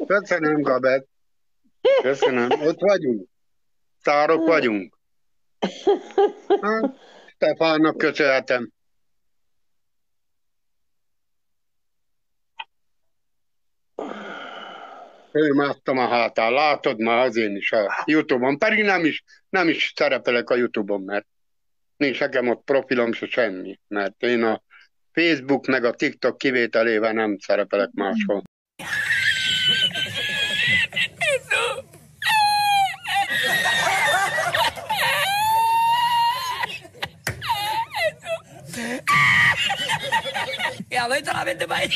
Köszönöm, Gabet. Köszönöm. Ott vagyunk. Szárok vagyunk. Stefánnak köszönhetem. Ő másztam a hátán. Látod már az én is a YouTube-on. Pedig nem is szerepelek a YouTube-on, mert nincs nekem ott profilom se semmi. Mert én a Facebook meg a TikTok kivételével nem szerepelek máshol. Ya voy solamente para